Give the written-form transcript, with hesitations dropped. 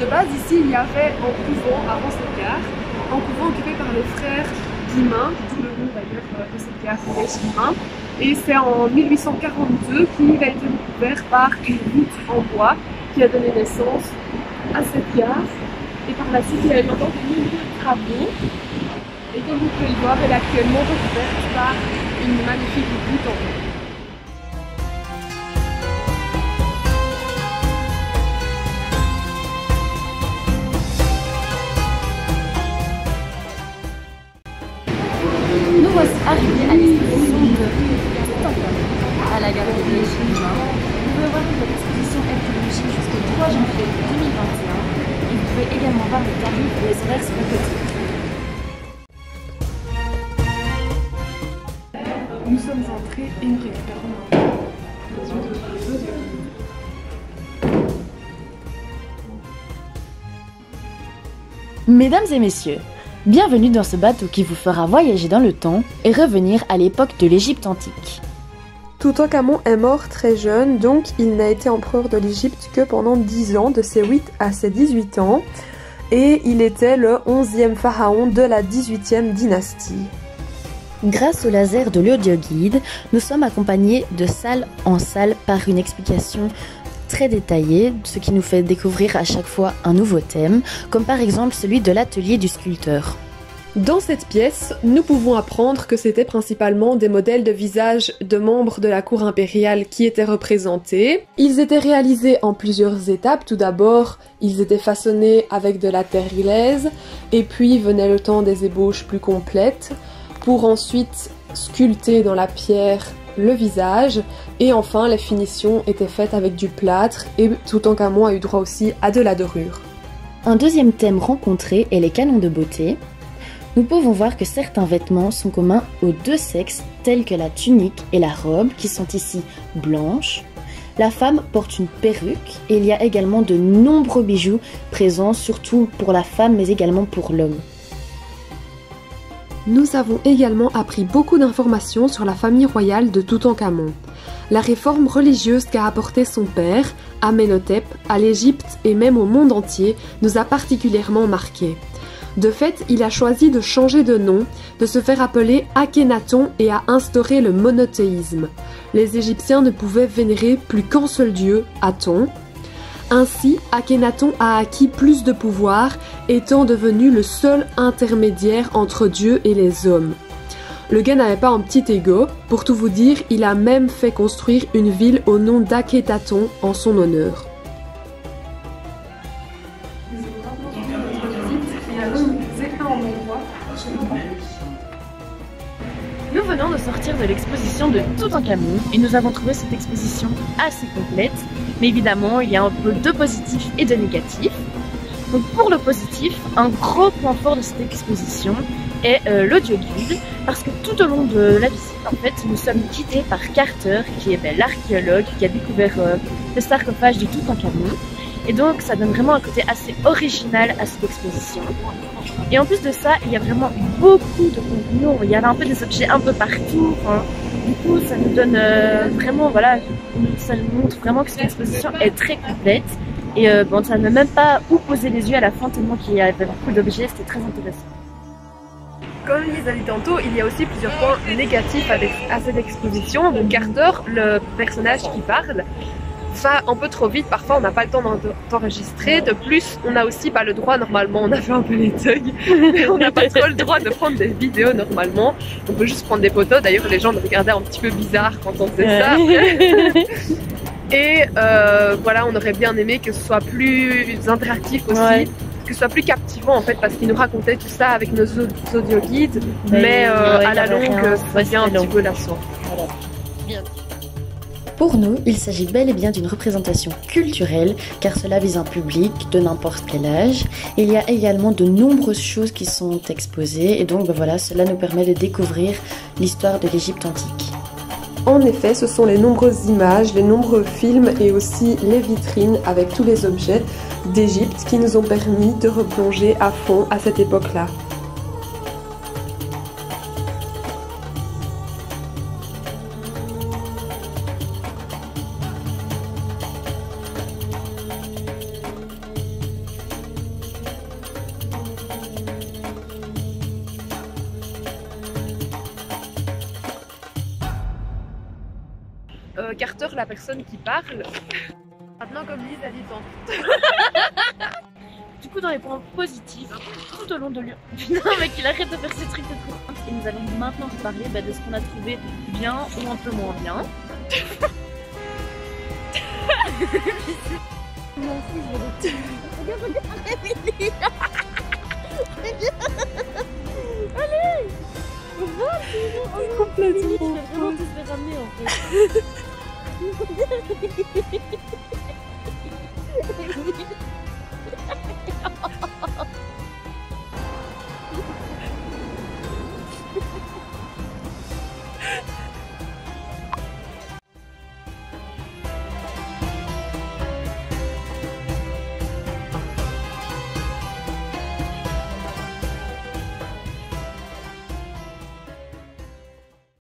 de base, ici, il y avait un couvent avant cette gare, un couvent occupé par les frères Guillemin, d'où le nom d'ailleurs de cette gare, les Guillemin. Et c'est en 1842 qu'il a été découvert par une route en bois qui a donné naissance à cette gare. Et par la suite, il y a eu encore de nombreux travaux. Et comme vous pouvez le voir, elle est actuellement recouverte par une magnifique route en bois. Nous voici arrivés à l'exposition de Toutankhamon à la galerie de Guillemin. Vous pouvez voir que l'exposition est prolongée jusqu'au 3 janvier 2021 et vous pouvez également voir les tarifs et les horaires sur le côté. Nous sommes entrés et nous récupérons un peu. Mesdames et messieurs, bienvenue dans ce bateau qui vous fera voyager dans le temps et revenir à l'époque de l'Égypte antique. Toutankhamon est mort très jeune, donc il n'a été empereur de l'Égypte que pendant 10 ans, de ses 8 à ses 18 ans, et il était le 11e pharaon de la 18e dynastie. Grâce au laser de l'audioguide, nous sommes accompagnés de salle en salle par une explication très détaillée, ce qui nous fait découvrir à chaque fois un nouveau thème, comme par exemple celui de l'atelier du sculpteur. Dans cette pièce, nous pouvons apprendre que c'était principalement des modèles de visage de membres de la cour impériale qui étaient représentés. Ils étaient réalisés en plusieurs étapes. Tout d'abord, ils étaient façonnés avec de la terre glaise, et puis venait le temps des ébauches plus complètes, pour ensuite sculpter dans la pierre le visage, et enfin les finitions étaient faites avec du plâtre, et Toutankhamon a eu droit aussi à de la dorure. Un deuxième thème rencontré est les canons de beauté. Nous pouvons voir que certains vêtements sont communs aux deux sexes, tels que la tunique et la robe, qui sont ici blanches. La femme porte une perruque, et il y a également de nombreux bijoux présents, surtout pour la femme, mais également pour l'homme. Nous avons également appris beaucoup d'informations sur la famille royale de Toutankhamon. La réforme religieuse qu'a apportée son père, Amenhotep, à l'Égypte et même au monde entier, nous a particulièrement marqués. De fait, il a choisi de changer de nom, de se faire appeler Akhenaton et a instauré le monothéisme. Les Égyptiens ne pouvaient vénérer plus qu'un seul dieu, Aton. Ainsi, Akhenaton a acquis plus de pouvoir, étant devenu le seul intermédiaire entre Dieu et les hommes. Le gars n'avait pas un petit ego, pour tout vous dire, il a même fait construire une ville au nom d'Akhénaton en son honneur. Nous venons de sortir de l'exposition de Toutankhamon et nous avons trouvé cette exposition assez complète, mais évidemment il y a un peu de positif et de négatif. Donc pour le positif, un gros point fort de cette exposition est l'audioguide, parce que tout au long de la visite, en fait, nous sommes guidés par Carter, qui est l'archéologue qui a découvert le sarcophage de Toutankhamon. Et donc ça donne vraiment un côté assez original à cette exposition. Et en plus de ça, il y a vraiment beaucoup de contenu, il y a un peu des objets un peu partout. Hein. Du coup, ça nous donne vraiment, voilà, ça nous montre vraiment que cette exposition est très complète. Et bon, ça ne même pas où poser les yeux à la fin, tellement qu'il y avait beaucoup d'objets, c'était très intéressant. Comme Lisa dit tantôt, il y a aussi plusieurs points négatifs à cette exposition. Donc Carter, le personnage qui parle, va un peu trop vite, parfois on n'a pas le temps d'enregistrer. De plus, on n'a aussi pas le droit, normalement, on a fait un peu les thugs, mais on n'a pas trop le droit de prendre des vidéos normalement. On peut juste prendre des photos, d'ailleurs les gens nous regardaient un petit peu bizarre quand on faisait ça. Et voilà, on aurait bien aimé que ce soit plus interactif aussi. Que ce soit plus captivant en fait, parce qu'ils nous racontaient tout ça avec nos audio guides, mais à la longue ça devient un petit peu lassant. Voilà. Bien. Pour nous, il s'agit bel et bien d'une représentation culturelle, car cela vise un public de n'importe quel âge. Il y a également de nombreuses choses qui sont exposées, et donc voilà, cela nous permet de découvrir l'histoire de l'Égypte antique. En effet, ce sont les nombreuses images, les nombreux films et aussi les vitrines avec tous les objets d'Égypte qui nous ont permis de replonger à fond à cette époque-là. Carter, la personne qui parle. Maintenant, comme Lise a dit tantôt. Du coup, dans les points positifs, tout au long de l'heure. Putain, mec, il arrête de faire ses trucs de trop. Et nous allons maintenant parler de ce qu'on a trouvé bien ou un peu moins bien. Mon fils, je vais regarde, Émilie. Allez, complètement. Je vais vraiment tous les ramener en fait.